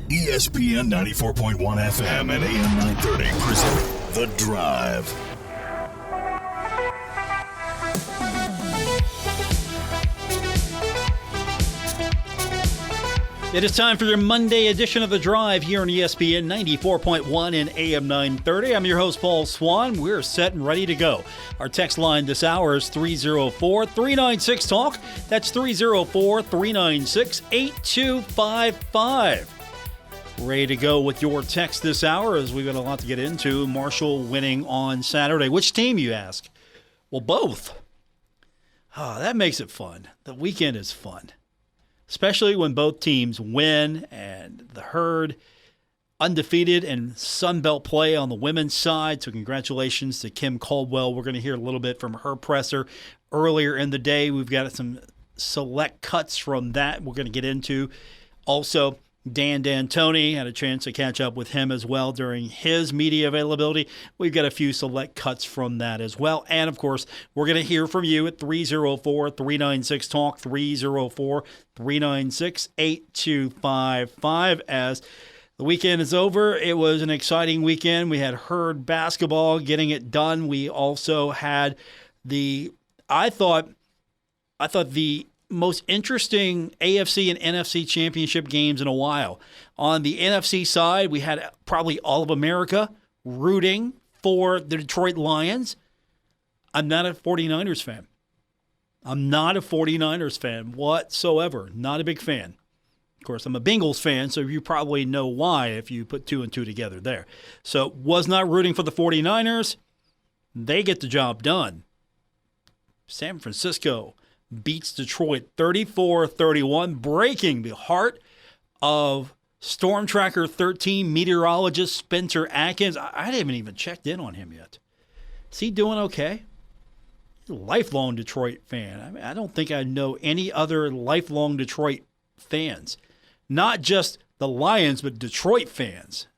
ESPN 94.1 FM and AM 930 present The Drive. It is time for your Monday edition of The Drive here on ESPN 94.1 and AM 930. I'm your host, Paul Swann. We're set and ready to go. Our text line this hour is 304-396-TALK. That's 304-396-8255. Ready to go with your text this hour as we've got a lot to get into. Marshall winning on Saturday. Which team, you ask? Well, both. That makes it fun. The weekend is fun. Especially when both teams win and the Herd undefeated in Sun Belt play on the women's side. So congratulations to Kim Caldwell. We're going to hear a little bit from her presser earlier in the day. We've got some select cuts from that we're going to get into. Also, Dan D'Antoni, had a chance to catch up with him as well during his media availability. We've got a few select cuts from that as well. And, of course, we're going to hear from you at 304-396-TALK, 304-396-8255. As the weekend is over, it was an exciting weekend. We had Herd basketball getting it done. We also had I thought the most interesting AFC and NFC championship games in a while. On the NFC side, we had probably all of America rooting for the Detroit Lions. I'm not a 49ers fan. I'm not a 49ers fan whatsoever. Not a big fan. Of course, I'm a Bengals fan, so you probably know why if you put two and two together there. So was not rooting for the 49ers. They get the job done. San Francisco beats Detroit 34-31, breaking the heart of Storm Tracker 13 meteorologist Spencer Atkins. I haven't even checked in on him yet. Is he doing okay? He's a lifelong Detroit fan. I don't think I know any other lifelong Detroit fans. Not just the Lions, but Detroit fans.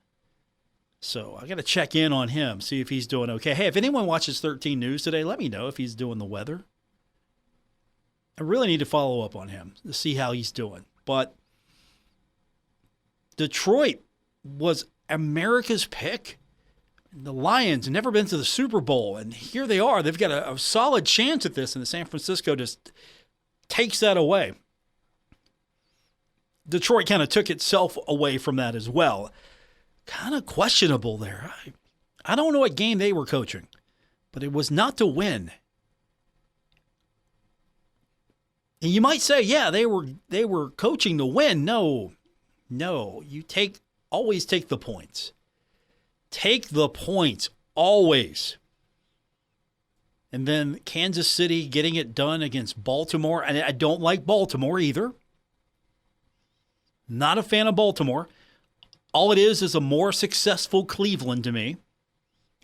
So I got to check in on him, see if he's doing okay. Hey, if anyone watches 13 News today, let me know if he's doing the weather. I really need to follow up on him to see how he's doing. But Detroit was America's pick. The Lions have never been to the Super Bowl, and here they are. They've got a solid chance at this, and San Francisco just takes that away. Detroit kind of took itself away from that as well. Kind of questionable there. I don't know what game they were coaching, but it was not to win. And you might say, yeah, they were coaching to win. No, you always take the points. Take the points, always. And then Kansas City getting it done against Baltimore. And I don't like Baltimore either. Not a fan of Baltimore. All it is a more successful Cleveland to me.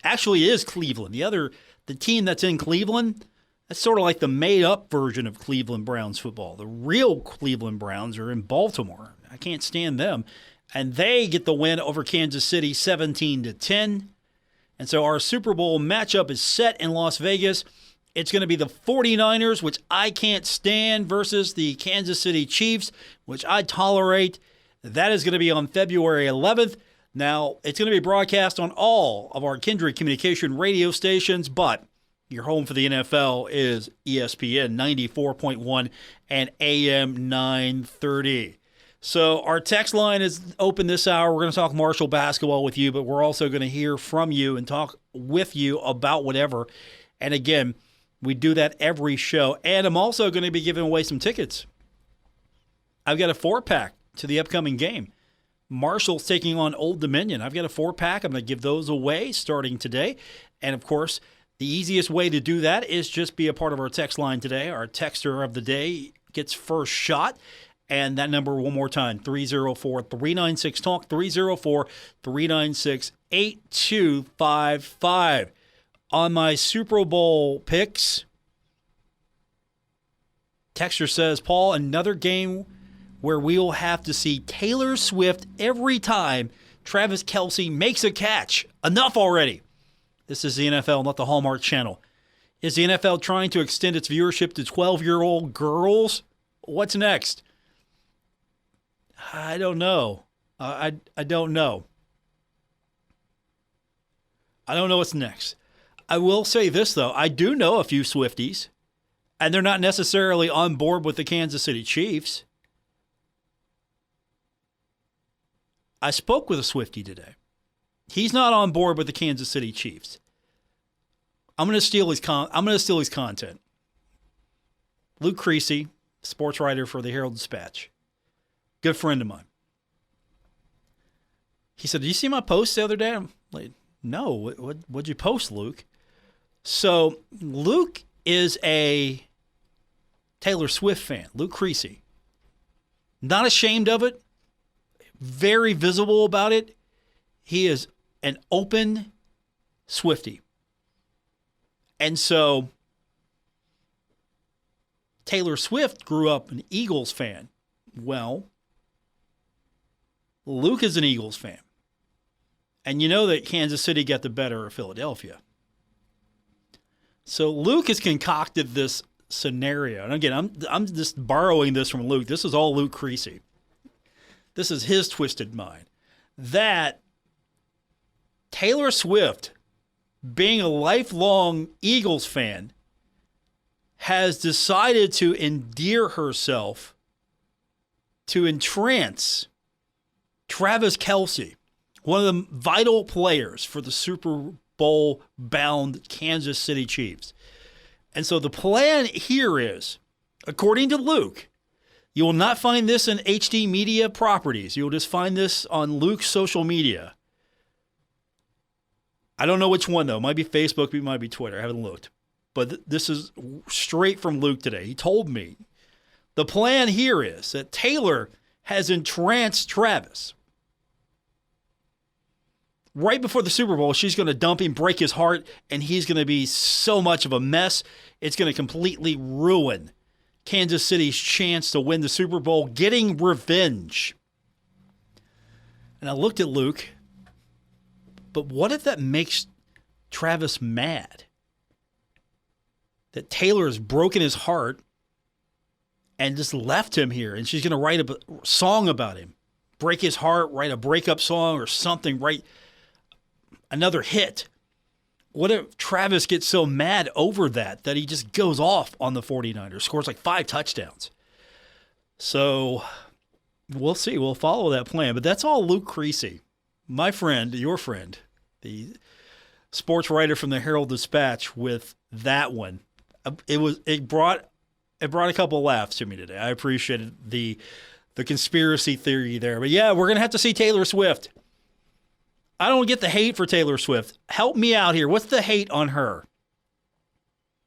Actually, it is Cleveland. The team that's in Cleveland, that's sort of like the made-up version of Cleveland Browns football. The real Cleveland Browns are in Baltimore. I can't stand them. And they get the win over Kansas City 17-10. And so our Super Bowl matchup is set in Las Vegas. It's going to be the 49ers, which I can't stand, versus the Kansas City Chiefs, which I tolerate. That is going to be on February 11th. Now, it's going to be broadcast on all of our Kindred Communication radio stations, but your home for the NFL is ESPN 94.1 and AM 930. So our text line is open this hour. We're going to talk Marshall basketball with you, but we're also going to hear from you and talk with you about whatever. And again, we do that every show. And I'm also going to be giving away some tickets. I've got a 4-pack to the upcoming game. Marshall's taking on Old Dominion. I've got a 4-pack. I'm going to give those away starting today. And, of course, the easiest way to do that is just be a part of our text line today. Our texter of the day gets first shot. And that number one more time, 304-396-TALK, 304-396-8255. On my Super Bowl picks, texter says, Paul, another game where we will have to see Taylor Swift every time Travis Kelce makes a catch. Enough already. This is the NFL, not the Hallmark Channel. Is the NFL trying to extend its viewership to 12-year-old girls? What's next? I don't know. I don't know. I don't know what's next. I will say this, though. I do know a few Swifties, and they're not necessarily on board with the Kansas City Chiefs. I spoke with a Swiftie today. He's not on board with the Kansas City Chiefs. I'm going to steal his content. Luke Creasy, sports writer for the Herald-Dispatch, good friend of mine. He said, "Did you see my post the other day?" I'm like, "No, what'd you post, Luke?" So Luke is a Taylor Swift fan, Luke Creasy. Not ashamed of it, very visible about it. He is an open Swiftie. And so Taylor Swift grew up an Eagles fan. Well, Luke is an Eagles fan. And you know that Kansas City got the better of Philadelphia. So Luke has concocted this scenario. And again, I'm just borrowing this from Luke. This is all Luke Creasy. This is his twisted mind. That Taylor Swift, being a lifelong Eagles fan, has decided to endear herself to entrance Travis Kelce, one of the vital players for the Super Bowl-bound Kansas City Chiefs. And so the plan here is, according to Luke, you will not find this in HD Media properties. You'll just find this on Luke's social media. I don't know which one, though. It might be Facebook, it might be Twitter. I haven't looked. But this is straight from Luke today. He told me the plan here is that Taylor has entranced Travis. Right before the Super Bowl, she's going to dump him, break his heart, and he's going to be so much of a mess, it's going to completely ruin Kansas City's chance to win the Super Bowl, getting revenge. And I looked at Luke, but what if that makes Travis mad? That Taylor has broken his heart and just left him here, and she's going to write a song about him. Break his heart, write a breakup song or something, write another hit. What if Travis gets so mad over that he just goes off on the 49ers, scores like 5 touchdowns? So we'll see. We'll follow that plan. But that's all Luke Creasy, my friend, your friend, the sports writer from the Herald-Dispatch, with that one. It brought a couple of laughs to me today. I appreciated the conspiracy theory there. But yeah, we're going to have to see Taylor Swift. I don't get the hate for Taylor Swift. Help me out here. What's the hate on her?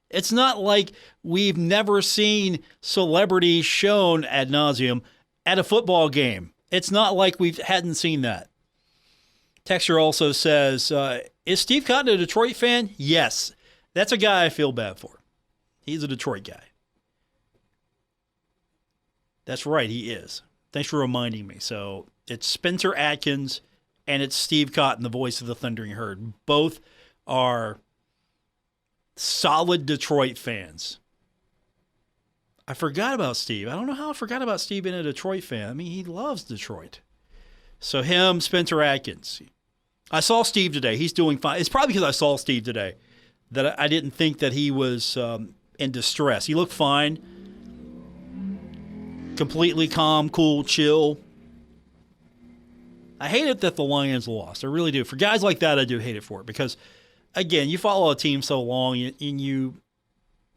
It's not like we've never seen celebrities shown ad nauseum at a football game. It's not like we hadn't seen that. Texture also says, is Steve Cotton a Detroit fan? Yes. That's a guy I feel bad for. He's a Detroit guy. That's right, he is. Thanks for reminding me. So it's Spencer Atkins and it's Steve Cotton, the voice of the Thundering Herd. Both are solid Detroit fans. I forgot about Steve. I don't know how I forgot about Steve being a Detroit fan. I mean, he loves Detroit. So him, Spencer Atkins. I saw Steve today. He's doing fine. It's probably because I saw Steve today that I didn't think that he was in distress. He looked fine. Completely calm, cool, chill. I hate it that the Lions lost. I really do. For guys like that, I do hate it for it because, again, you follow a team so long and you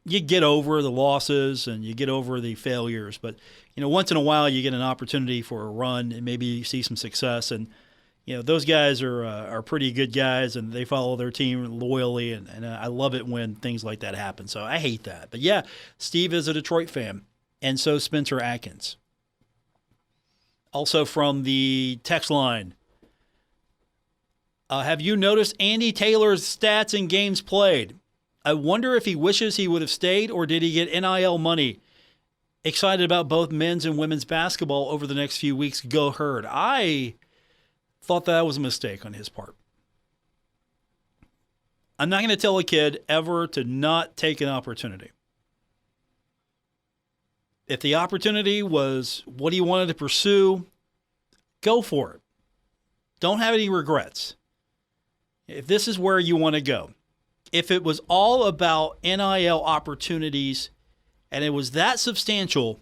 get over the losses and you get over the failures. But, once in a while you get an opportunity for a run and maybe you see some success. And, those guys are pretty good guys and they follow their team loyally. And I love it when things like that happen. So I hate that. But, yeah, Steve is a Detroit fan. And so Spencer Atkins. Also from the text line, have you noticed Andy Taylor's stats in games played? I wonder if he wishes he would have stayed or did he get NIL money? Excited about both men's and women's basketball over the next few weeks. Go Herd. I thought that was a mistake on his part. I'm not going to tell a kid ever to not take an opportunity. If the opportunity was what he wanted to pursue, go for it. Don't have any regrets. If this is where you want to go, if it was all about NIL opportunities and it was that substantial,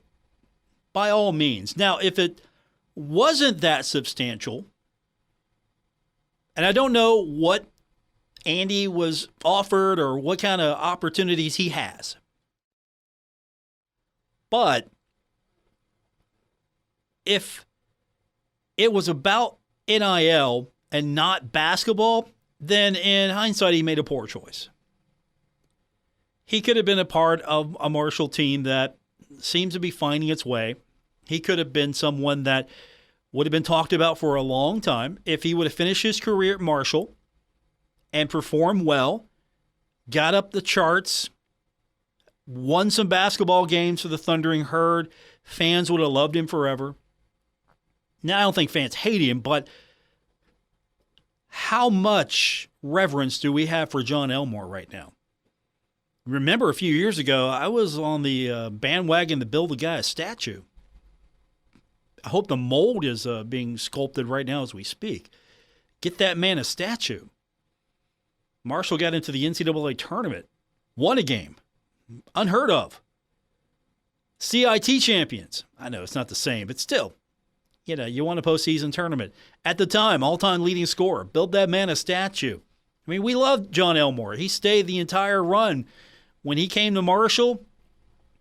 by all means. Now, if it wasn't that substantial, and I don't know what Andy was offered or what kind of opportunities he has, but if it was about NIL and not basketball, then in hindsight, he made a poor choice. He could have been a part of a Marshall team that seems to be finding its way. He could have been someone that would have been talked about for a long time if he would have finished his career at Marshall and performed well, got up the charts, won some basketball games for the Thundering Herd. Fans would have loved him forever. Now, I don't think fans hate him, but how much reverence do we have for John Elmore right now? Remember a few years ago, I was on the bandwagon to build the guy a statue. I hope the mold is being sculpted right now as we speak. Get that man a statue. Marshall got into the NCAA tournament, won a game. Unheard of. CIT champions. I know it's not the same, but still, you won a postseason tournament. At the time, all-time leading scorer. Build that man a statue. I mean, we loved John Elmore. He stayed the entire run. When he came to Marshall,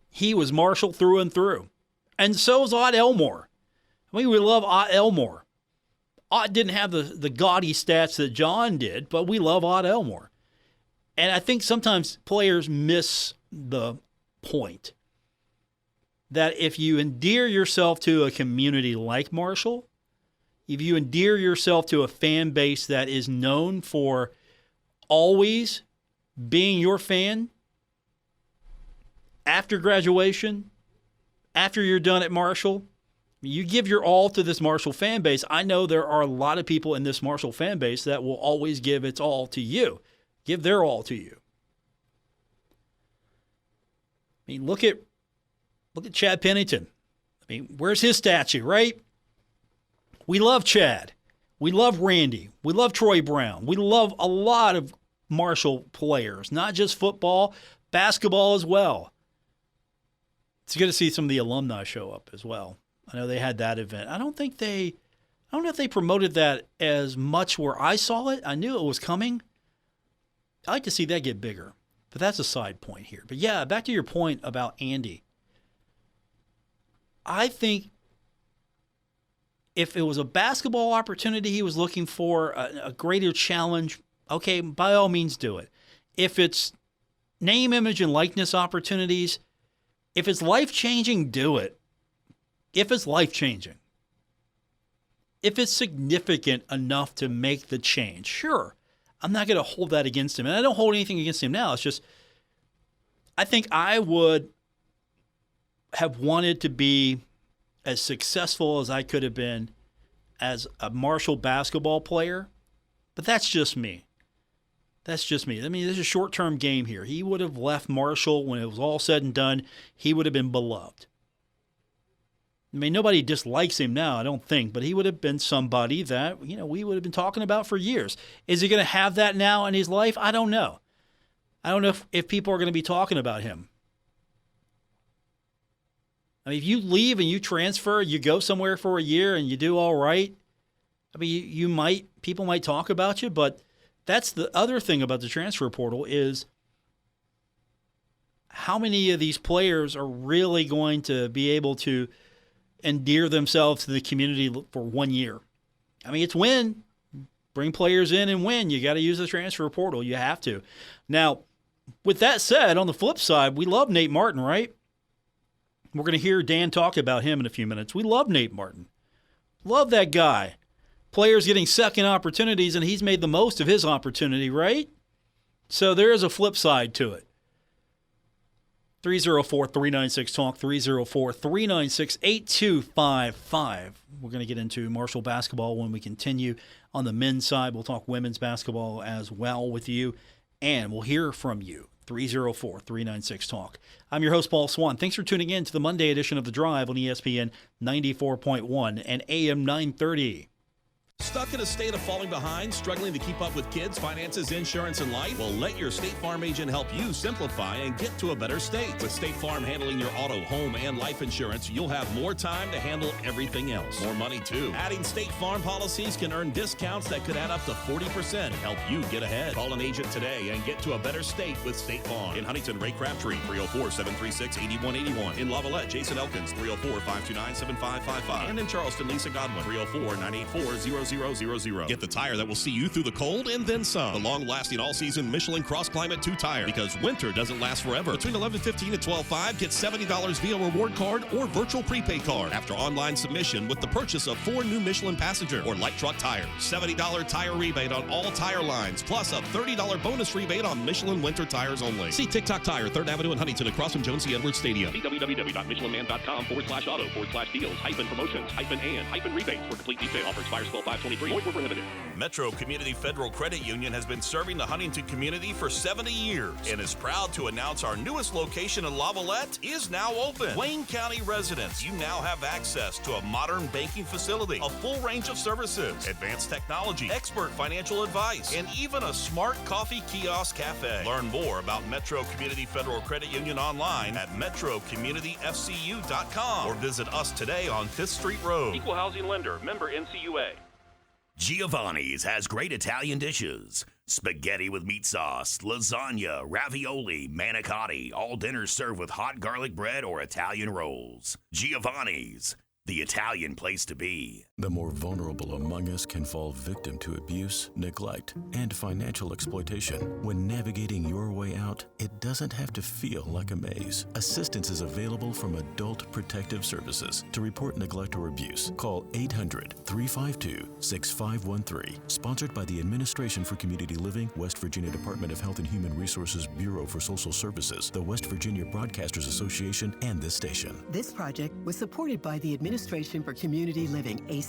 he was Marshall through and through. And so is Ott Elmore. I mean, we love Ott Elmore. Ott didn't have the gaudy stats that John did, but we love Ott Elmore. And I think sometimes players miss the point that if you endear yourself to a community like Marshall, if you endear yourself to a fan base that is known for always being your fan, after graduation, after you're done at Marshall, you give your all to this Marshall fan base. I know there are a lot of people in this Marshall fan base that will always give its all to you, give their all to you. I mean, look at Chad Pennington. I mean, where's his statue, right? We love Chad. We love Randy. We love Troy Brown. We love a lot of Marshall players, not just football, basketball as well. It's good to see some of the alumni show up as well. I know they had that event. I don't know if they promoted that as much where I saw it. I knew it was coming. I'd like to see that get bigger, but that's a side point here. But yeah, back to your point about Andy. I think if it was a basketball opportunity he was looking for, a greater challenge, okay, by all means do it. If it's name, image, and likeness opportunities, if it's life-changing, do it. If it's life-changing. If it's significant enough to make the change, sure. I'm not going to hold that against him. And I don't hold anything against him now. It's just, I think I would have wanted to be as successful as I could have been as a Marshall basketball player. But that's just me. That's just me. I mean, this is a short-term game here. He would have left Marshall when it was all said and done. He would have been beloved. I mean, nobody dislikes him now, I don't think, but he would have been somebody that, we would have been talking about for years. Is he going to have that now in his life? I don't know. I don't know if people are going to be talking about him. I mean, if you leave and you transfer, you go somewhere for a year and you do all right, I mean, people might talk about you, but that's the other thing about the transfer portal is how many of these players are really going to be able to endear themselves to the community for 1 year. I mean, it's win. Bring players in and win. You got to use the transfer portal. You have to. Now, with that said, on the flip side, we love Nate Martin, right? We're going to hear Dan talk about him in a few minutes. We love Nate Martin. Love that guy. Players getting second opportunities, and he's made the most of his opportunity, right? So there is a flip side to it. 304-396-TALK, 304-396-8255. We're going to get into Marshall basketball when we continue. On the men's side, we'll talk women's basketball as well with you, and we'll hear from you. 304-396-TALK. I'm your host, Paul Swann. Thanks for tuning in to the Monday edition of The Drive on ESPN 94.1 and AM 930. Stuck in a state of falling behind, struggling to keep up with kids, finances, insurance, and life? Well, let your State Farm agent help you simplify and get to a better state. With State Farm handling your auto, home, and life insurance, you'll have more time to handle everything else. More money, too. Adding State Farm policies can earn discounts that could add up to 40% and help you get ahead. Call an agent today and get to a better state with State Farm. In Huntington, Ray Crabtree, 304-736-8181. In Lavalette, Jason Elkins, 304-529-7555. And in Charleston, Lisa Godwin, 304-984-0000. Get the tire that will see you through the cold and then some. The long-lasting all-season Michelin Cross Climate 2 tire, because winter doesn't last forever. Between 11:15 and 12:05, get $70 via reward card or virtual prepaid card after online submission with the purchase of 4 new Michelin passenger or light truck tires. $70 tire rebate on all tire lines, plus a $30 bonus rebate on Michelin winter tires only. See TikTok Tire, 3rd Avenue in Huntington, across from Jones C. Edwards Stadium. See www.michelinman.com/auto/deals-promotions-and-rebates for complete detail. Offer expires 12/5/23. Void where prohibited. Metro Community Federal Credit Union has been serving the Huntington community for 70 years and is proud to announce our newest location in Lavalette is now open. Wayne County residents, you now have access to a modern banking facility, a full range of services, advanced technology, expert financial advice, and even a smart coffee kiosk cafe. Learn more about Metro Community Federal Credit Union online at metrocommunityfcu.com or visit us today on 5th Street Road. Equal housing lender, member NCUA. Giovanni's has great Italian dishes. Spaghetti with meat sauce, lasagna, ravioli, manicotti, all dinners served with hot garlic bread or Italian rolls. Giovanni's, the Italian place to be. The more vulnerable among us can fall victim to abuse, neglect, and financial exploitation. When navigating your way out, it doesn't have to feel like a maze. Assistance is available from Adult Protective Services. To report neglect or abuse, call 800-352-6513. Sponsored by the Administration for Community Living, West Virginia Department of Health and Human Resources Bureau for Social Services, the West Virginia Broadcasters Association, and this station. This project was supported by the Administration for Community Living, ACL,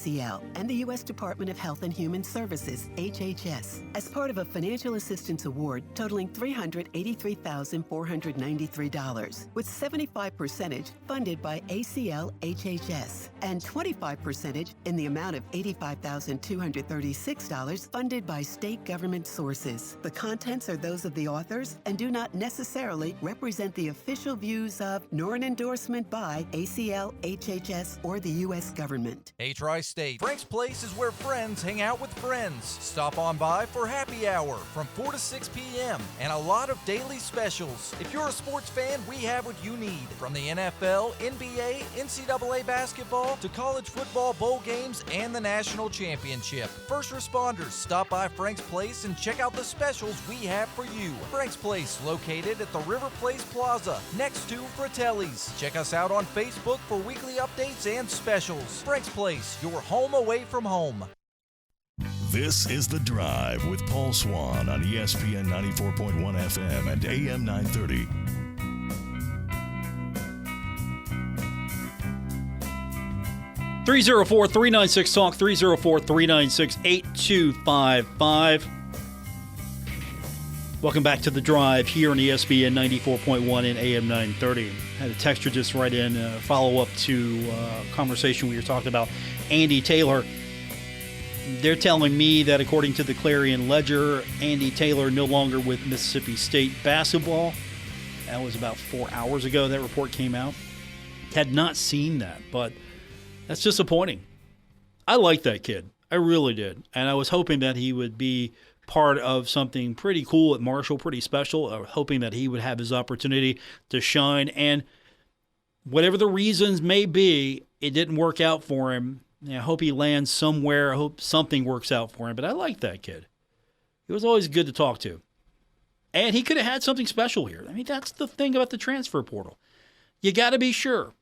and the U.S. Department of Health and Human Services, HHS, as part of a financial assistance award totaling $383,493, with 75% funded by ACL HHS and 25% in the amount of $85,236 funded by state government sources. The contents are those of the authors and do not necessarily represent the official views of nor an endorsement by ACL, HHS, or the U.S. government. Hey, Tri-State, Frank's Place is where friends hang out with friends. Stop on by for happy hour from 4 to 6 p.m. and a lot of daily specials. If you're a sports fan, we have what you need. From the NFL, NBA, NCAA basketball, to college football bowl games and the national championship. First responders, stop by Frank's Place and check out the specials we have for you. Frank's Place, located at the River Place Plaza, next to Fratelli's. Check us out on Facebook for weekly updates and specials. Frank's Place, your home away from home. This is The Drive with Paul Swann on ESPN 94.1 FM and AM 930. (304-396-TALK), 304-396-8255. Welcome back to The Drive here on ESPN 94.1 and AM 930. Had a texture just right in, follow up to a conversation we were talking about Andy Taylor. They're telling me that according to the Clarion Ledger, Andy Taylor no longer with Mississippi State basketball. That was about 4 hours ago that report came out. Had not seen that, but that's disappointing. I like that kid. I really did. And I was hoping that he would be part of something pretty cool at Marshall, pretty special. I was hoping that he would have his opportunity to shine. And whatever the reasons may be, it didn't work out for him. I hope he lands somewhere. I hope something works out for him. But I like that kid. He was always good to talk to. And he could have had something special here. I mean, that's the thing about the transfer portal. You got to be sure.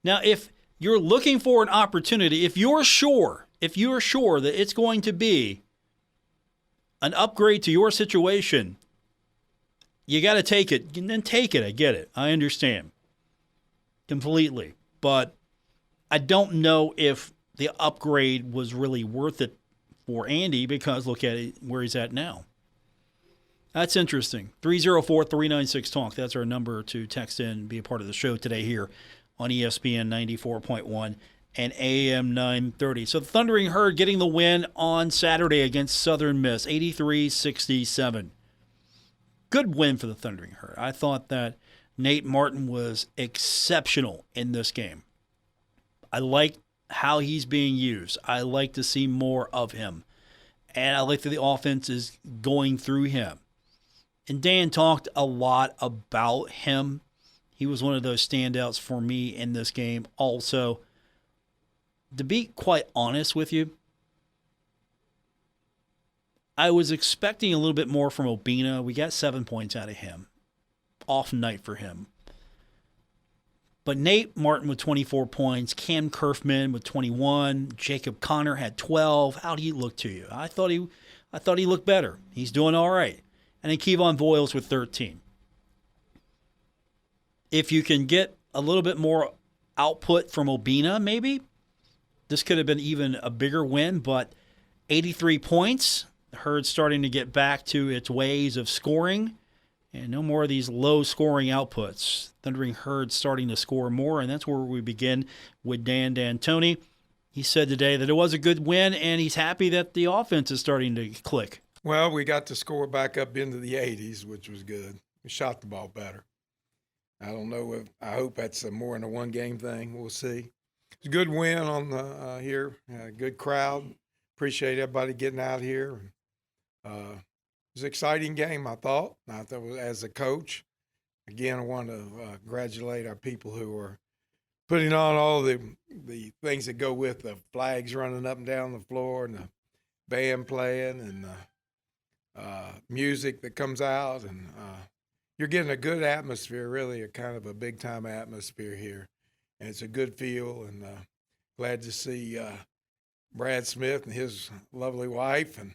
Now, if you're looking for an opportunity, if you're sure that it's going to be an upgrade to your situation, you got to take it. And then take it. I get it. I understand completely. But I don't know if the upgrade was really worth it for Andy, because look at it, where he's at now. That's interesting. 304-396-TALK. That's our number to text in and be a part of the show today here on ESPN 94.1 and AM 930. So the Thundering Herd getting the win on Saturday against Southern Miss, 83-67. Good win for the Thundering Herd. I thought that Nate Martin was exceptional in this game. I like how he's being used. I like to see more of him. And I like that the offense is going through him. And Dan talked a lot about him. He was one of those standouts for me in this game. Also, to be quite honest with you, I was expecting a little bit more from Obina. We got 7 points out of him. Off night for him. But Nate Martin with 24 points, Cam Kerfman with 21, Jacob Connor had 12. How did he look to you? I thought he looked better. He's doing all right. And then Kevon Voiles with 13. If you can get a little bit more output from Obina, maybe, this could have been even a bigger win, but 83 points. The Herd's starting to get back to its ways of scoring, and no more of these low-scoring outputs. Thundering Herd starting to score more, and that's where we begin with Dan D'Antoni. He said today that it was a good win, and he's happy that the offense is starting to click. Well, we got the score back up into the 80s, which was good. We shot the ball better. I don't know I hope that's more in a one-game thing. We'll see. It's a good win on the here. Good crowd. Appreciate everybody getting out here. It was an exciting game, I thought. As a coach, again, I want to congratulate our people who are putting on all the things that go with the flags running up and down the floor and the band playing and music that comes out. And you're getting a good atmosphere, really, a kind of a big-time atmosphere here. And it's a good feel, and glad to see Brad Smith and his lovely wife and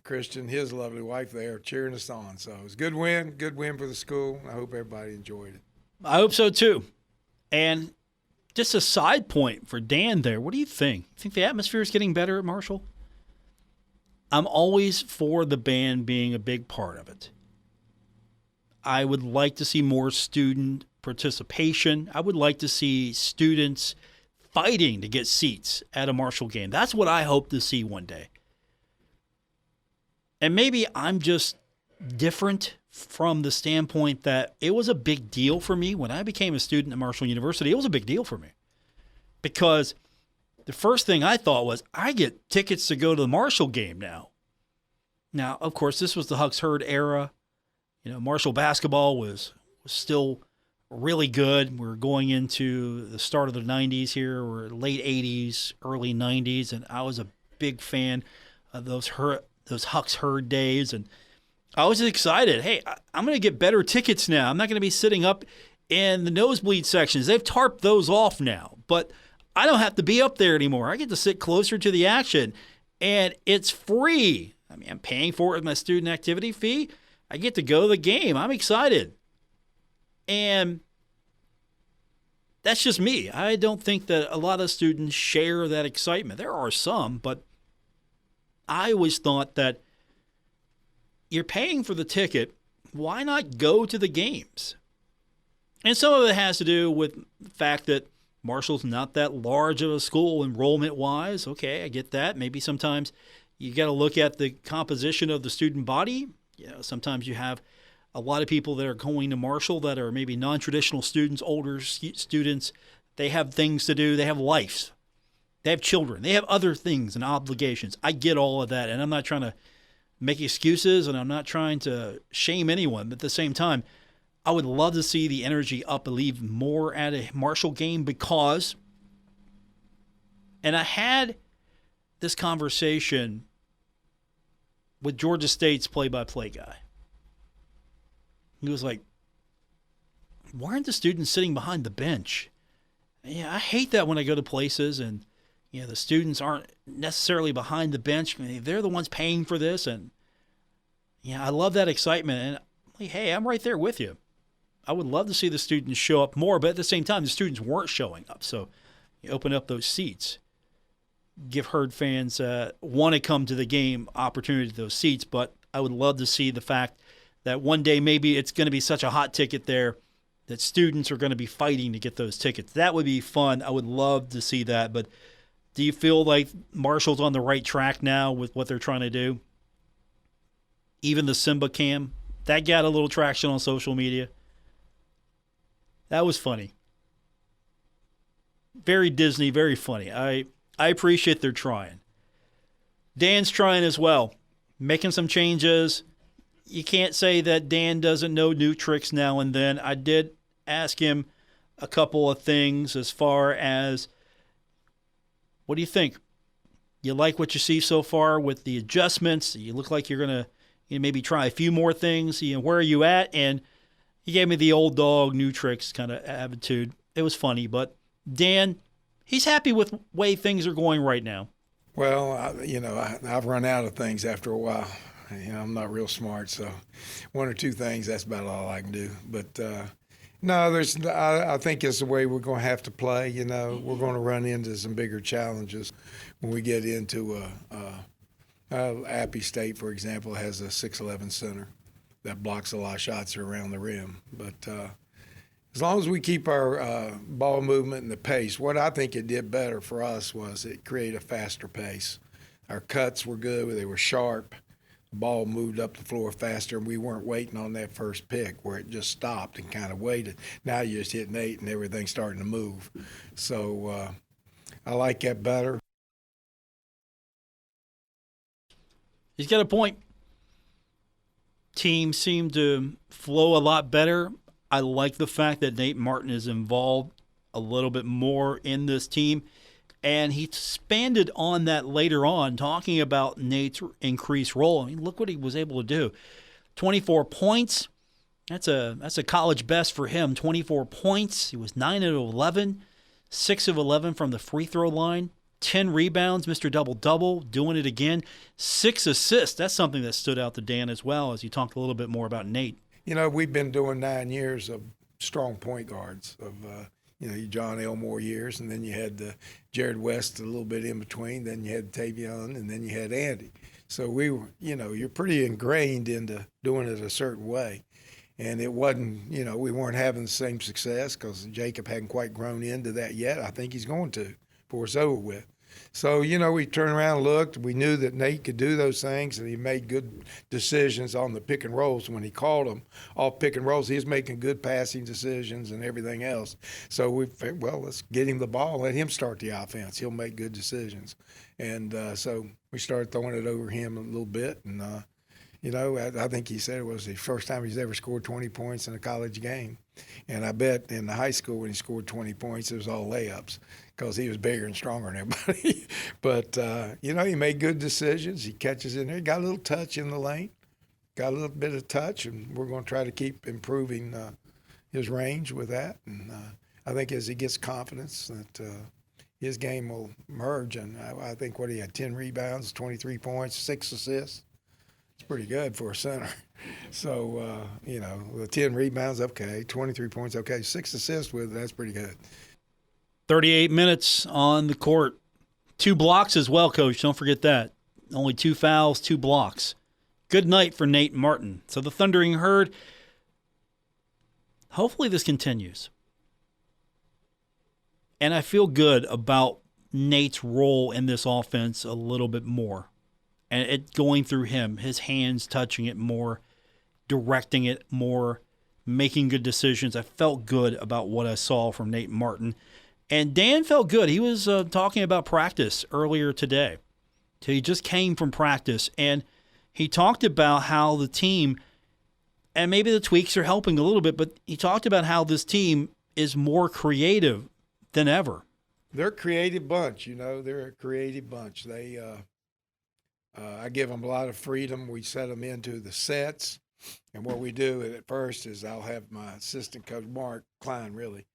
Christian, his lovely wife there, cheering us on. So it was a good win for the school. I hope everybody enjoyed it. I hope so, too. And just a side point for Dan there, what do you think? You think the atmosphere is getting better at Marshall? I'm always for the band being a big part of it. I would like to see more student participation. I would like to see students fighting to get seats at a Marshall game. That's what I hope to see one day. And maybe I'm just different from the standpoint that it was a big deal for me when I became a student at Marshall University. It was a big deal for me because the first thing I thought was, I get tickets to go to the Marshall game now. Now, of course, this was the Hucks Herd era. Marshall basketball was still really good. We're going into the start of the 90s here. We're late 80s, early 90s, and I was a big fan of those Hucks Herd days. And I was excited. Hey, I'm going to get better tickets now. I'm not going to be sitting up in the nosebleed sections. They've tarped those off now, but I don't have to be up there anymore. I get to sit closer to the action, and it's free. I mean, I'm paying for it with my student activity fee. I get to go to the game. I'm excited. And that's just me. I don't think that a lot of students share that excitement. There are some, but I always thought that you're paying for the ticket. Why not go to the games? And some of it has to do with the fact that Marshall's not that large of a school enrollment-wise. Okay, I get that. Maybe sometimes you got to look at the composition of the student body. Sometimes you have a lot of people that are going to Marshall that are maybe non-traditional students, older students. They have things to do. They have lives. They have children. They have other things and obligations. I get all of that, and I'm not trying to make excuses, and I'm not trying to shame anyone. But at the same time, I would love to see the energy up and leave more at a Marshall game because, and I had this conversation with Georgia State's play-by-play guy. He was like, why aren't the students sitting behind the bench? I hate that when I go to places and the students aren't necessarily behind the bench. They're the ones paying for this. And I love that excitement. And like, hey, I'm right there with you. I would love to see the students show up more, but at the same time, the students weren't showing up. So you open up those seats. Give Herd fans want to come to the game opportunity to those seats, but I would love to see the fact that one day maybe it's going to be such a hot ticket there that students are going to be fighting to get those tickets. That would be fun. I would love to see that. But do you feel like Marshall's on the right track now with what they're trying to do? Even the Simba cam, that got a little traction on social media. That was funny. Very Disney, very funny. I appreciate they're trying. Dan's trying as well, making some changes. You can't say that Dan doesn't know new tricks now and then. I did ask him a couple of things as far as, what do you think? You like what you see so far with the adjustments? You look like you're going to maybe try a few more things. Where are you at? And he gave me the old dog, new tricks kind of attitude. It was funny, but Dan, he's happy with the way things are going right now. Well, I've run out of things after a while. I'm not real smart, so one or two things, that's about all I can do. But no, I think it's the way we're going to have to play. We're going to run into some bigger challenges when we get into Appy State, for example, has a 6'11" center that blocks a lot of shots around the rim. But as long as we keep our ball movement and the pace, what I think it did better for us was it created a faster pace. Our cuts were good. They were sharp. The ball moved up the floor faster, and we weren't waiting on that first pick where it just stopped and kind of waited. Now you're just hitting 8 and everything's starting to move. So I like that better. He's got a point. Teams seem to flow a lot better. I like the fact that Nate Martin is involved a little bit more in this team. And he expanded on that later on, talking about Nate's increased role. I mean, look what he was able to do. 24 points. That's a college best for him. 24 points. He was 9 of 11, 6 of 11 from the free throw line. 10 rebounds, Mr. Double-Double, doing it again. 6 assists. That's something that stood out to Dan as well, as you talked a little bit more about Nate. We've been doing 9 years of strong point guards, of your John Elmore years, and then you had Jared West a little bit in between, then you had Tavion, and then you had Andy. So we were, you're pretty ingrained into doing it a certain way. And it wasn't, we weren't having the same success because Jacob hadn't quite grown into that yet. I think he's going to before it's over with. So, we turned around and looked. We knew that Nate could do those things, and he made good decisions on the pick and rolls. When he called them off pick and rolls, he was making good passing decisions and everything else. So we figured, well, let's get him the ball, let him start the offense. He'll make good decisions. And so we started throwing it over him a little bit. And, I think he said it was the first time he's ever scored 20 points in a college game. And I bet in the high school when he scored 20 points, it was all layups because he was bigger and stronger than everybody. But, he made good decisions. He catches in there. He got a little touch in the lane, got a little bit of touch, and we're going to try to keep improving his range with that. And I think as he gets confidence that his game will merge. And I think he had 10 rebounds, 23 points, 6 assists. It's pretty good for a center. So, the 10 rebounds, okay, 23 points, okay, 6 assists with it, that's pretty good. 38 minutes on the court. 2 blocks as well, Coach. Don't forget that. Only 2 fouls, 2 blocks. Good night for Nate Martin. So the Thundering Herd, hopefully this continues. And I feel good about Nate's role in this offense a little bit more. And it going through him, his hands touching it more, directing it more, making good decisions. I felt good about what I saw from Nate Martin. And Dan felt good. He was talking about practice earlier today. So he just came from practice, and he talked about how the team, and maybe the tweaks are helping a little bit, but he talked about how this team is more creative than ever. They're a creative bunch, They're a creative bunch. They I give them a lot of freedom. We set them into the sets. And what we do at first is I'll have my assistant coach, Mark Klein, really,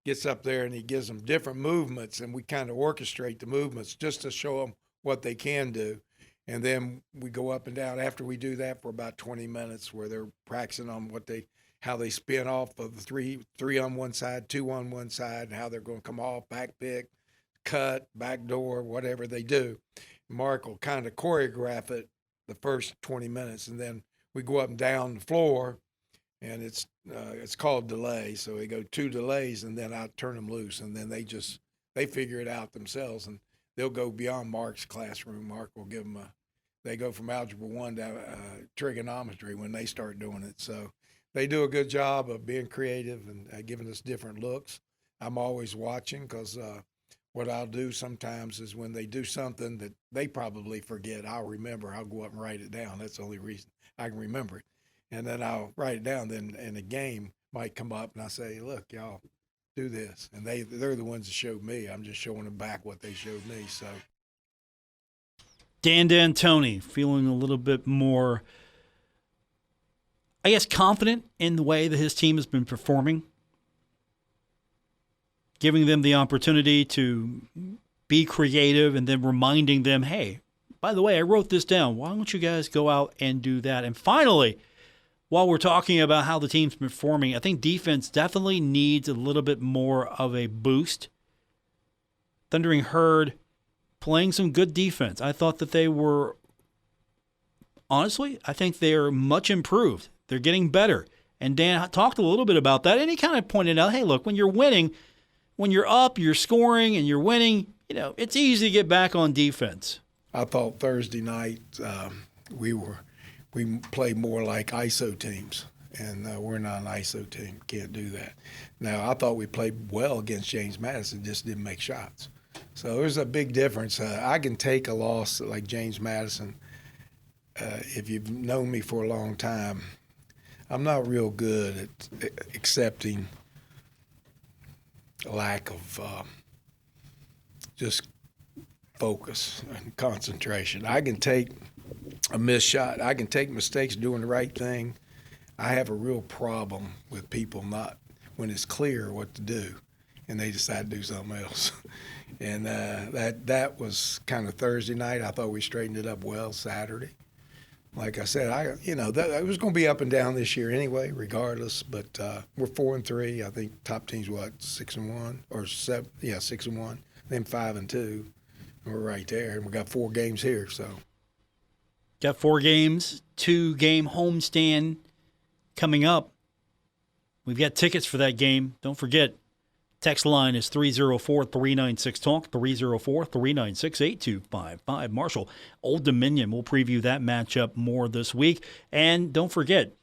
gets up there and he gives them different movements, and we kind of orchestrate the movements just to show them what they can do. And then we go up and down after we do that for about 20 minutes where they're practicing on how they spin off of the three on one side, 2 on one side, and how they're going to come off, back pick, cut, back door, whatever they do. Mark will kind of choreograph it the first 20 minutes, and then we go up and down the floor and it's called delay. So they go 2 delays, and then I turn them loose, and then they figure it out themselves, and they'll go beyond Mark's classroom. Mark will give them they go from Algebra 1 to trigonometry when they start doing it. So they do a good job of being creative and giving us different looks. I'm always watching because what I'll do sometimes is when they do something that they probably forget, I'll remember. I'll go up and write it down. That's the only reason I can remember it. And then I'll write it down. Then in a game might come up, and I say, look, y'all, do this. And they're the ones that showed me. I'm just showing them back what they showed me. So Dan D'Antoni feeling a little bit more, I guess, confident in the way that his team has been performing, giving them the opportunity to be creative and then reminding them, hey, by the way, I wrote this down. Why don't you guys go out and do that? And finally, while we're talking about how the team's performing, I think defense definitely needs a little bit more of a boost. Thundering Herd playing some good defense. I thought that they were, honestly, I think they're much improved. They're getting better. And Dan talked a little bit about that, and he kind of pointed out, hey, look, when you're winning, when you're up, you're scoring, and you're winning, it's easy to get back on defense. I thought Thursday night we played more like ISO teams, and we're not an ISO team. Can't do that. Now, I thought we played well against James Madison, just didn't make shots. So there's a big difference. I can take a loss like James Madison. If you've known me for a long time, I'm not real good at accepting lack of just focus and concentration. I can take a missed shot. I can take mistakes doing the right thing. I have a real problem with people not, when it's clear what to do, and they decide to do something else. And that was kind of Thursday night. I thought we straightened it up well Saturday. Like I said, it was going to be up and down this year anyway, regardless. But we're 4-3. I think top team's 6-1 or 7? Yeah, 6-1. Then 5-2. And we're right there, and we got 4 games here. So got 4 games, 2-game homestand coming up. We've got tickets for that game. Don't forget. Text line is 304-396-TALK, 304-396-8255. Marshall, Old Dominion. We'll preview that matchup more this week. And don't forget,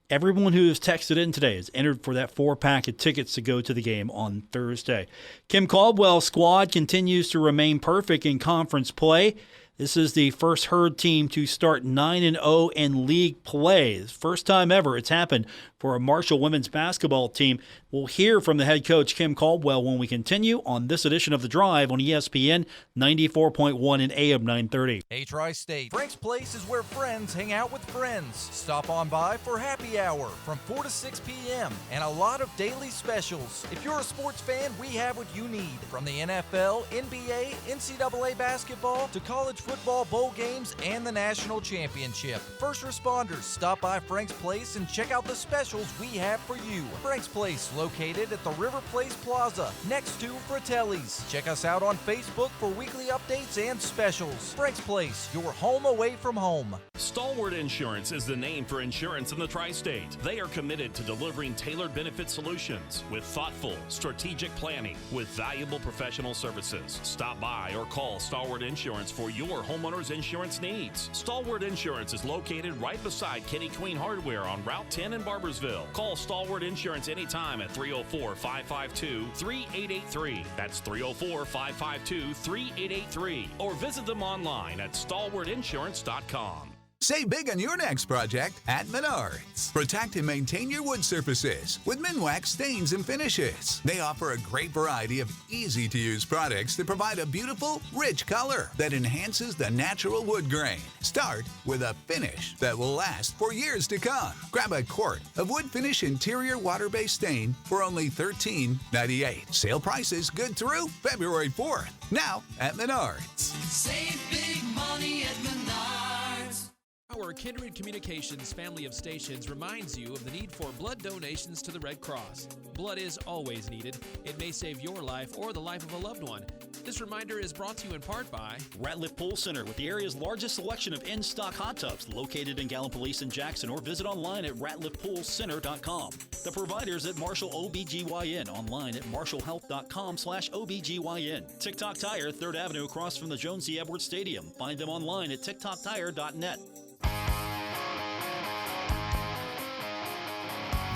everyone who has texted in today is entered for that 4-pack of tickets to go to the game on Thursday. Kim Caldwell's squad continues to remain perfect in conference play. This is the first Herd team to start 9-0 in league play. First time ever it's happened for a Marshall women's basketball team. We'll hear from the head coach, Kim Caldwell, when we continue on this edition of The Drive on ESPN 94.1 and AM 930. Hey, Tri-State. Frank's Place is where friends hang out with friends. Stop on by for happy hour from 4 to 6 p.m. and a lot of daily specials. If you're a sports fan, we have what you need. From the NFL, NBA, NCAA basketball to college football bowl games and the national championship. First responders, stop by Frank's Place and check out the specials we have for you. Frank's Place, located at the River Place Plaza, next to Fratelli's. Check us out on Facebook for weekly updates and specials. Frank's Place, your home away from home. Stalwart Insurance is the name for insurance in the Tri-State. They are committed to delivering tailored benefit solutions with thoughtful, strategic planning with valuable professional services. Stop by or call Stalwart Insurance for your homeowner's insurance needs. Stalwart Insurance is located right beside Kitty Queen Hardware on Route 10 in Barbersville. Call Stalwart Insurance anytime at 304-552-3883. That's 304-552-3883. Or visit them online at stalwartinsurance.com. Save big on your next project at Menards. Protect and maintain your wood surfaces with Minwax stains and finishes. They offer a great variety of easy-to-use products that provide a beautiful, rich color that enhances the natural wood grain. Start with a finish that will last for years to come. Grab a quart of wood finish interior water-based stain for only $13.98. Sale prices good through February 4th. Now at Menards. Save big money at Menards. Our Kindred Communications family of stations reminds you of the need for blood donations to the Red Cross. Blood is always needed. It may save your life or the life of a loved one. This reminder is brought to you in part by Ratliff Pool Center, with the area's largest selection of in-stock hot tubs, located in Gallipolis and Jackson, or visit online at ratliffpoolcenter.com. The providers at Marshall OBGYN, online at marshallhealth.com/OBGYN. TikTok Tire, 3rd Avenue across from the Jones C. Edwards Stadium. Find them online at tiktoktire.net.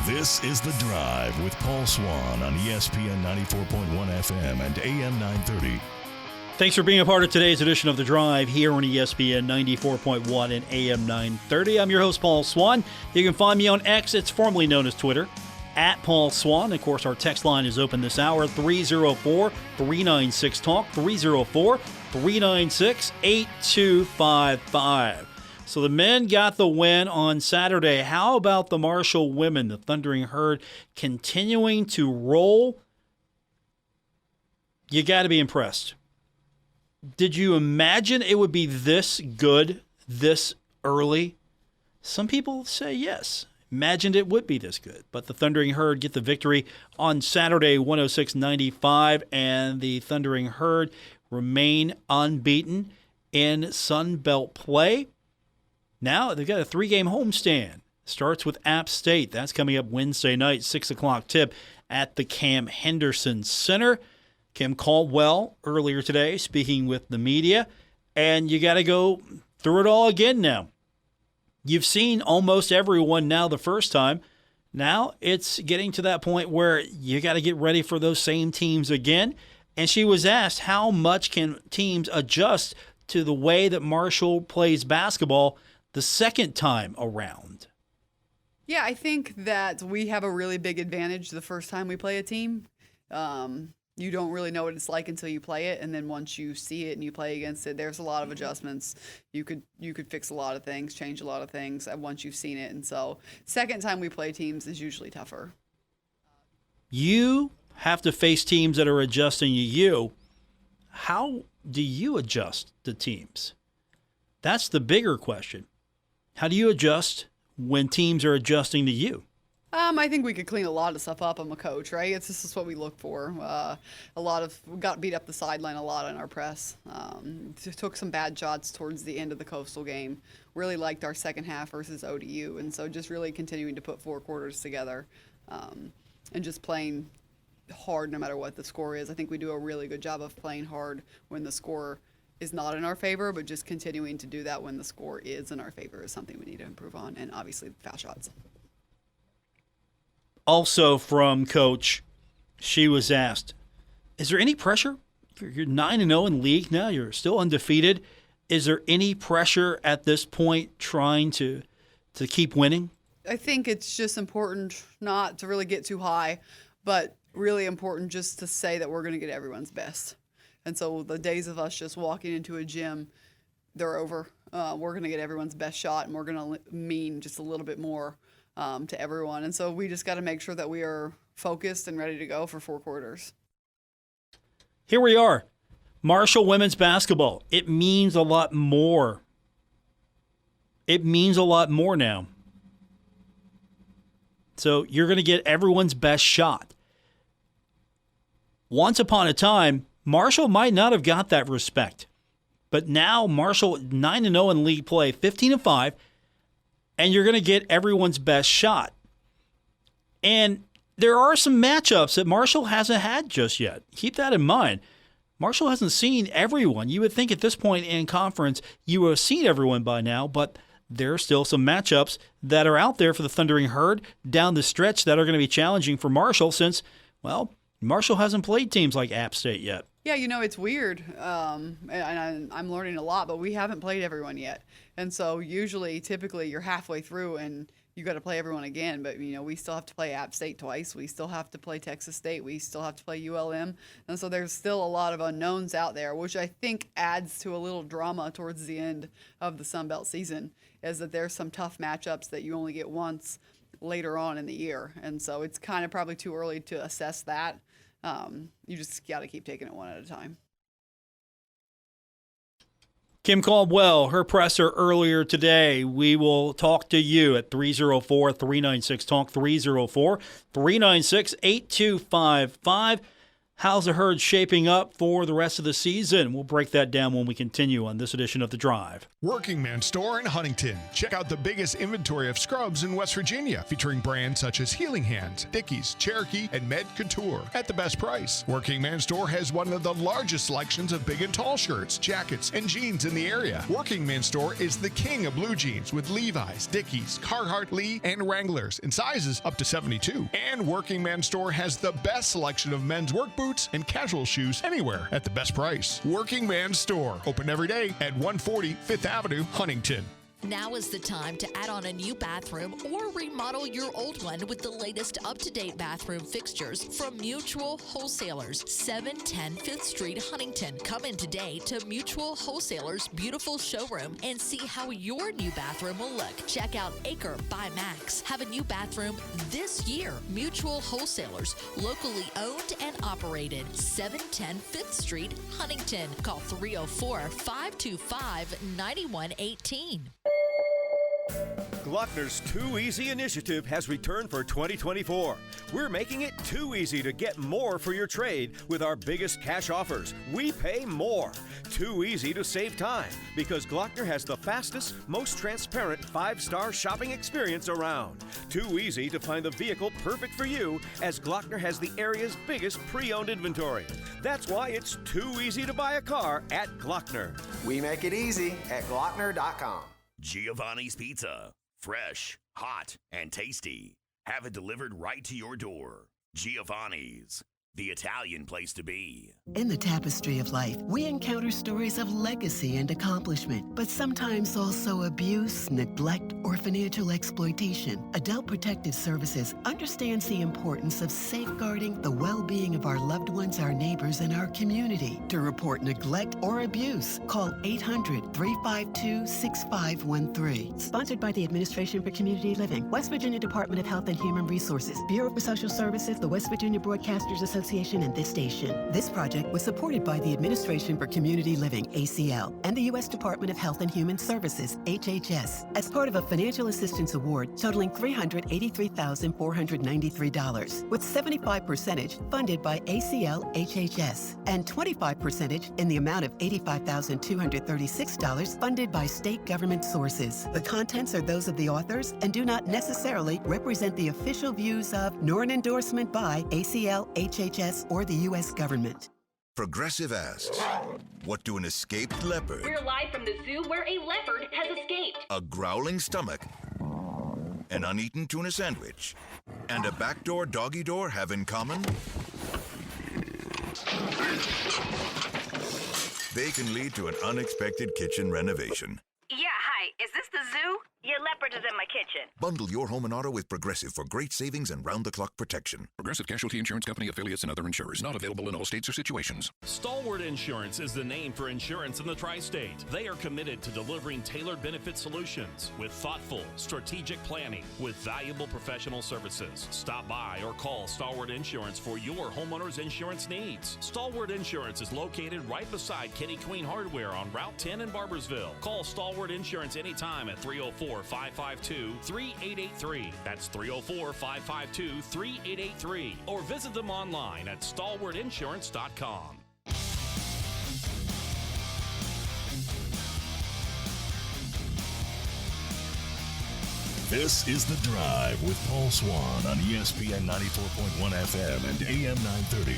This is The Drive with Paul Swann on ESPN 94.1 FM and AM 930. Thanks for being a part of today's edition of The Drive here on ESPN 94.1 and AM 930. I'm your host, Paul Swann. You can find me on X, it's formerly known as Twitter, at Paul Swann. Of course, our text line is open this hour, 304-396-TALK, 304-396-8255. So the men got the win on Saturday. How about the Marshall women, the Thundering Herd, continuing to roll? You got to be impressed. Did you imagine it would be this good this early? Some people say yes. Imagined it would be this good. But the Thundering Herd get the victory on Saturday, 106-95, and the Thundering Herd remain unbeaten in Sun Belt play. Now they've got a 3-game homestand. Starts with App State. That's coming up Wednesday night, 6 o'clock tip at the Cam Henderson Center. Kim Caldwell earlier today speaking with the media. And you got to go through it all again now. You've seen almost everyone now the first time. Now it's getting to that point where you got to get ready for those same teams again. And she was asked, how much can teams adjust to the way that Marshall plays basketball the second time around? Yeah, I think that we have a really big advantage the first time we play a team. You don't really know what it's like until you play it, and then once you see it and you play against it, there's a lot of adjustments. You could fix a lot of things, change a lot of things once you've seen it, and so second time we play teams is usually tougher. You have to face teams that are adjusting to you. How do you adjust to teams? That's the bigger question. How do you adjust when teams are adjusting to you? I think we could clean a lot of stuff up. I'm a coach, right? This is what we look for. We got beat up the sideline a lot in our press. Took some bad shots towards the end of the Coastal game. Really liked our second half versus ODU, and so just really continuing to put 4 quarters together and just playing hard no matter what the score is. I think we do a really good job of playing hard when the score is not in our favor, but just continuing to do that when the score is in our favor is something we need to improve on, and obviously foul shots. Also from Coach, she was asked, is there any pressure? You're 9-0 in league now. You're still undefeated. Is there any pressure at this point trying to keep winning? I think it's just important not to really get too high, but really important just to say that we're going to get everyone's best. And so the days of us just walking into a gym, they're over. We're going to get everyone's best shot, and we're going to mean just a little bit more to everyone. And so we just got to make sure that we are focused and ready to go for 4 quarters. Here we are. Marshall women's basketball. It means a lot more. It means a lot more now. So you're going to get everyone's best shot. Once upon a time, Marshall might not have got that respect. But now Marshall 9-0 in league play, 15-5, and you're going to get everyone's best shot. And there are some matchups that Marshall hasn't had just yet. Keep that in mind. Marshall hasn't seen everyone. You would think at this point in conference you would have seen everyone by now, but there are still some matchups that are out there for the Thundering Herd down the stretch that are going to be challenging for Marshall since, well, Marshall hasn't played teams like App State yet. Yeah, it's weird, and I'm learning a lot, but we haven't played everyone yet. And so typically, you're halfway through and you got to play everyone again. But, we still have to play App State twice. We still have to play Texas State. We still have to play ULM. And so there's still a lot of unknowns out there, which I think adds to a little drama towards the end of the Sun Belt season, is that there's some tough matchups that you only get once later on in the year. And so it's kind of probably too early to assess that. You just got to keep taking it one at a time. Kim Caldwell, her presser earlier today. We will talk to you at 304-396-TALK, 304-396-8255. How's the herd shaping up for the rest of the season? We'll break that down when we continue on this edition of The Drive. Working Man Store in Huntington. Check out the biggest inventory of scrubs in West Virginia, featuring brands such as Healing Hands, Dickies, Cherokee, and Med Couture at the best price. Working Man Store has one of the largest selections of big and tall shirts, jackets, and jeans in the area. Working Man Store is the king of blue jeans with Levi's, Dickies, Carhartt, Lee, and Wranglers in sizes up to 72. And Working Man Store has the best selection of men's work boots and casual shoes anywhere at the best price. Working Man Store, open every day at 140 5th Avenue, Huntington. Now is the time to add on a new bathroom or remodel your old one with the latest up-to-date bathroom fixtures from Mutual Wholesalers, 710 5th Street, Huntington. Come in today to Mutual Wholesalers' beautiful showroom and see how your new bathroom will look. Check out Acre by Max. Have a new bathroom this year. Mutual Wholesalers, locally owned and operated, 710 5th Street, Huntington. Call 304-525-9118. Glockner's Too Easy initiative has returned for 2024. We're making it too easy to get more for your trade with our biggest cash offers. We pay more. Too easy to save time because Glockner has the fastest, most transparent 5-star shopping experience around. Too easy to find the vehicle perfect for you as Glockner has the area's biggest pre-owned inventory. That's why it's too easy to buy a car at Glockner. We make it easy at Glockner.com. Giovanni's Pizza. Fresh, hot, and tasty. Have it delivered right to your door. Giovanni's, the Italian place to be. In the tapestry of life, we encounter stories of legacy and accomplishment, but sometimes also abuse, neglect, or financial exploitation. Adult Protective Services understands the importance of safeguarding the well-being of our loved ones, our neighbors, and our community. To report neglect or abuse, call 800-352-6513. Sponsored by the Administration for Community Living, West Virginia Department of Health and Human Resources, Bureau for Social Services, the West Virginia Broadcasters Association, and this station. This project was supported by the Administration for Community Living, ACL, and the U.S. Department of Health and Human Services, HHS, as part of a financial assistance award totaling $383,493, with 75% funded by ACL, HHS, and 25% in the amount of $85,236 funded by state government sources. The contents are those of the authors and do not necessarily represent the official views of nor an endorsement by ACL, HHS, or the U.S. government. Progressive asks, what do an escaped leopard, We're live from the zoo where a leopard has escaped, a growling stomach, an uneaten tuna sandwich, and a backdoor doggy door have in common? They can lead to an unexpected kitchen renovation. Yeah, hi. Is this the zoo? Your leopard is in my kitchen. Bundle your home and auto with Progressive for great savings and round-the-clock protection. Progressive Casualty Insurance Company, affiliates, and other insurers. Not available in all states or situations. Stalwart Insurance is the name for insurance in the tri-state. They are committed to delivering tailored benefit solutions with thoughtful, strategic planning with valuable professional services. Stop by or call Stalwart Insurance for your homeowner's insurance needs. Stalwart Insurance is located right beside Kenny Queen Hardware on Route 10 in Barbersville. Call Stalwart Insurance anytime at 304-552-3883. That's 304-552-3883. Or visit them online at stalwartinsurance.com. This is The Drive with Paul Swann on ESPN 94.1 FM and AM 930.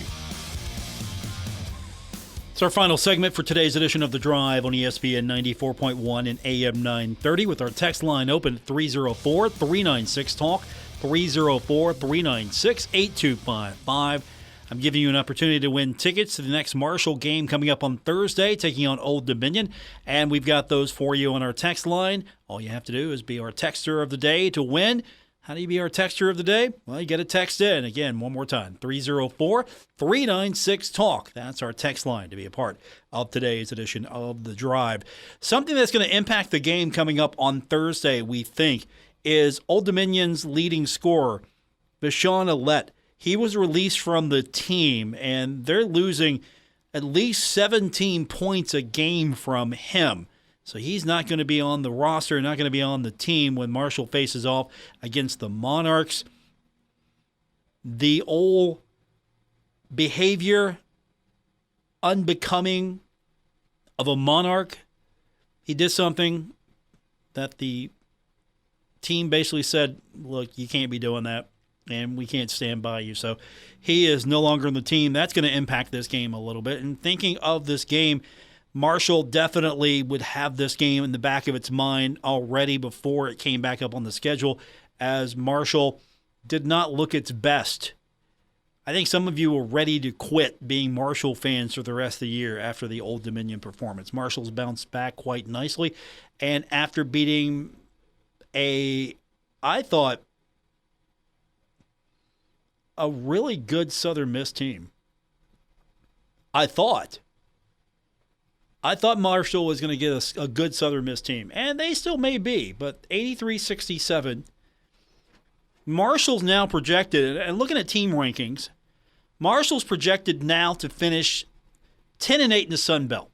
It's our final segment for today's edition of The Drive on ESPN 94.1 and AM 930 with our text line open at 304-396-TALK, 304-396-8255. I'm giving you an opportunity to win tickets to the next Marshall game coming up on Thursday, taking on Old Dominion, and we've got those for you on our text line. All you have to do is be our texter of the day to win. How do you be our texter of the day? Well, you get a text in. Again, one more time, 304-396-TALK. That's our text line to be a part of today's edition of The Drive. Something that's going to impact the game coming up on Thursday, we think, is Old Dominion's leading scorer, Bashawn Allette. He was released from the team, and they're losing at least 17 points a game from him. So he's not going to be on the roster, not going to be on the team when Marshall faces off against the Monarchs. The old behavior unbecoming of a monarch. He did something that the team basically said, look, you can't be doing that, and we can't stand by you. So he is no longer on the team. That's going to impact this game a little bit. And thinking of this game, Marshall definitely would have this game in the back of its mind already before it came back up on the schedule, as Marshall did not look its best. I think some of you were ready to quit being Marshall fans for the rest of the year after the Old Dominion performance. Marshall's bounced back quite nicely, and after beating I thought, a really good Southern Miss team. I thought Marshall was going to get a good Southern Miss team, and they still may be, but 83-67. Marshall's now projected, and looking at team rankings, Marshall's projected now to finish 10-8 in the Sun Belt.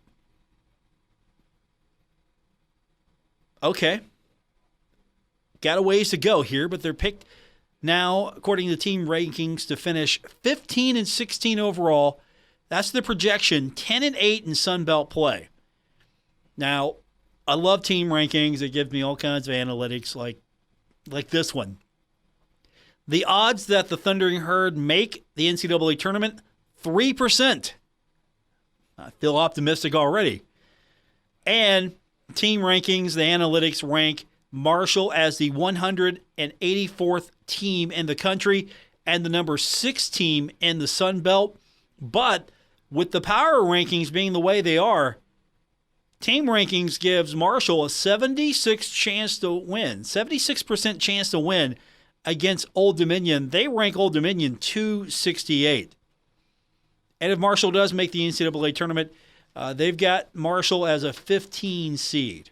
Okay. Got a ways to go here, but they're picked now, according to team rankings, to finish 15-16 overall. That's the projection, 10-8 in Sun Belt play. Now, I love team rankings. It gives me all kinds of analytics like this one. The odds that the Thundering Herd make the NCAA tournament, 3%. I feel optimistic already. And team rankings, the analytics rank Marshall as the 184th team in the country and the number 6 team in the Sun Belt. But with the power rankings being the way they are, team rankings gives Marshall a 76% chance to win against Old Dominion. They rank Old Dominion 268. And if Marshall does make the NCAA tournament, they've got Marshall as a 15 seed.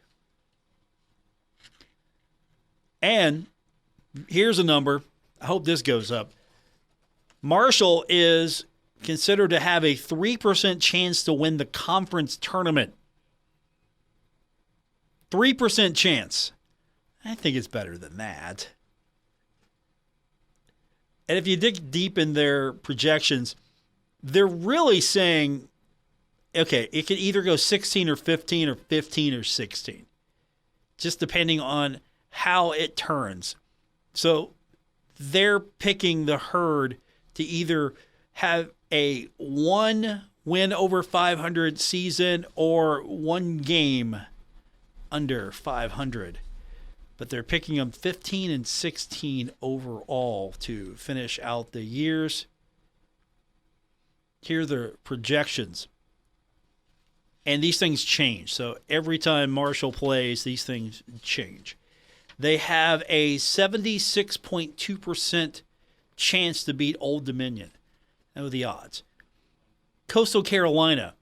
And here's a number. I hope this goes up. Marshall is considered to have a 3% chance to win the conference tournament. 3% chance. I think it's better than that. And if you dig deep in their projections, they're really saying, okay, it could either go 16 or 15 or 15 or 16, just depending on how it turns. So they're picking the Herd to either have a 1 win over 500 season or 1 game under 500. But they're picking them 15-16 overall to finish out the years. Here are the projections. And these things change. So every time Marshall plays, these things change. They have a 76.2% chance to beat Old Dominion. Those are the odds. Coastal Carolina,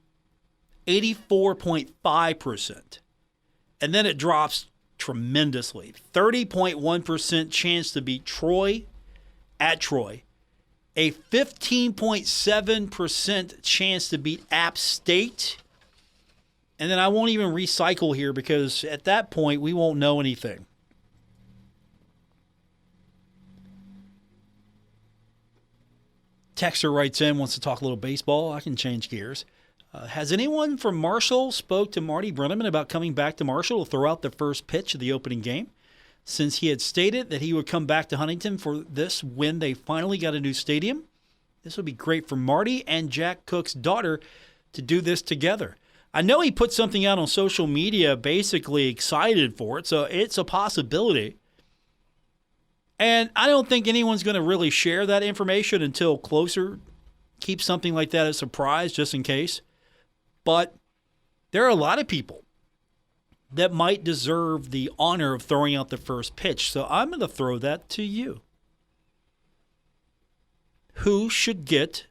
84.5%. And then it drops tremendously. 30.1% chance to beat Troy at Troy. A 15.7% chance to beat App State. And then I won't even recycle here because at that point we won't know anything. Texter writes in, wants to talk a little baseball. I can change gears. Has anyone from Marshall spoke to Marty Brenneman about coming back to Marshall to throw out the first pitch of the opening game, since he had stated that he would come back to Huntington for this when they finally got a new stadium? This would be great for Marty and Jack Cook's daughter to do this together. I know he put something out on social media basically excited for it, so it's a possibility. And I don't think anyone's going to really share that information until closer. Keep something like that a surprise just in case. But there are a lot of people that might deserve the honor of throwing out the first pitch. So I'm going to throw that to you. Who should get,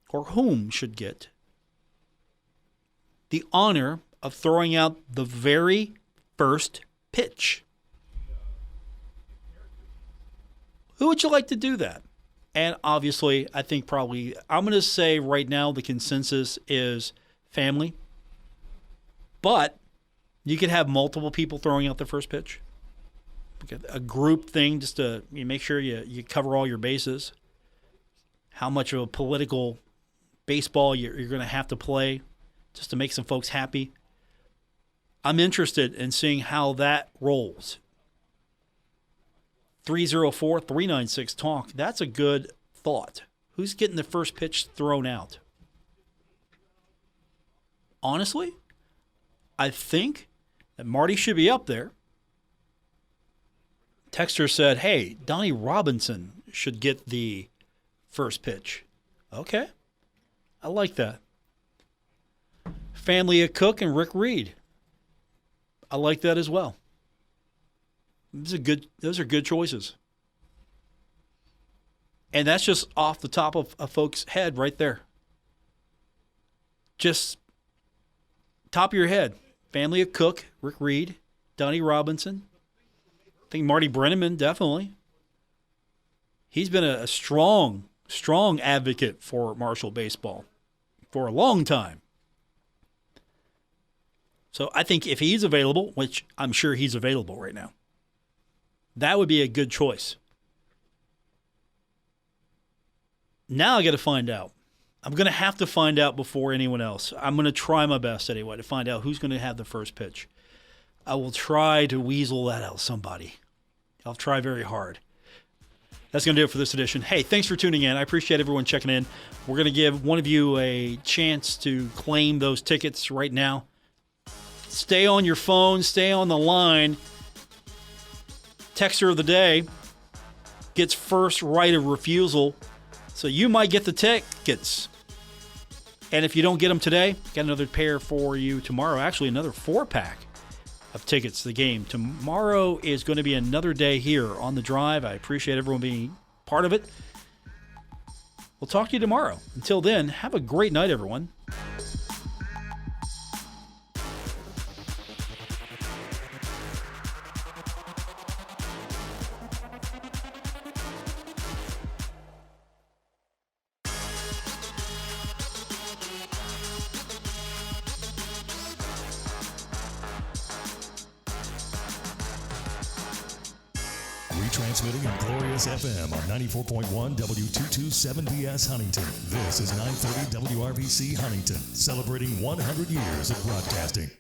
or whom should get, the honor of throwing out the very first pitch? Who would you like to do that? And obviously, I think probably, I'm going to say right now the consensus is family. But you could have multiple people throwing out the first pitch. A group thing just to make sure you cover all your bases. How much of a political baseball you're going to have to play just to make some folks happy. I'm interested in seeing how that rolls. 304-396-TALK. That's a good thought. Who's getting the first pitch thrown out? Honestly, I think that Marty should be up there. Texter said, hey, Donnie Robinson should get the first pitch. Okay. I like that. Family of Cook and Rick Reed. I like that as well. Those are good choices. And that's just off the top of a folks' head right there. Just top of your head. Family of Cook, Rick Reed, Donnie Robinson. I think Marty Brenneman, definitely. He's been a strong advocate for Marshall baseball for a long time. So I think if he's available, which I'm sure he's available right now, that would be a good choice. Now I got to find out. I'm going to have to find out before anyone else. I'm going to try my best anyway to find out who's going to have the first pitch. I will try to weasel that out of somebody. I'll try very hard. That's going to do it for this edition. Hey, thanks for tuning in. I appreciate everyone checking in. We're going to give one of you a chance to claim those tickets right now. Stay on your phone. Stay on the line. Texter of the day gets first right of refusal. So you might get the tickets. And if you don't get them today, got another pair for you tomorrow. Actually, another 4-pack of tickets to the game. Tomorrow is going to be another day here on The Drive. I appreciate everyone being part of it. We'll talk to you tomorrow. Until then, have a great night, everyone. Retransmitting in Glorious FM on 94.1 W227BS Huntington. This is 930 WRVC Huntington, celebrating 100 years of broadcasting.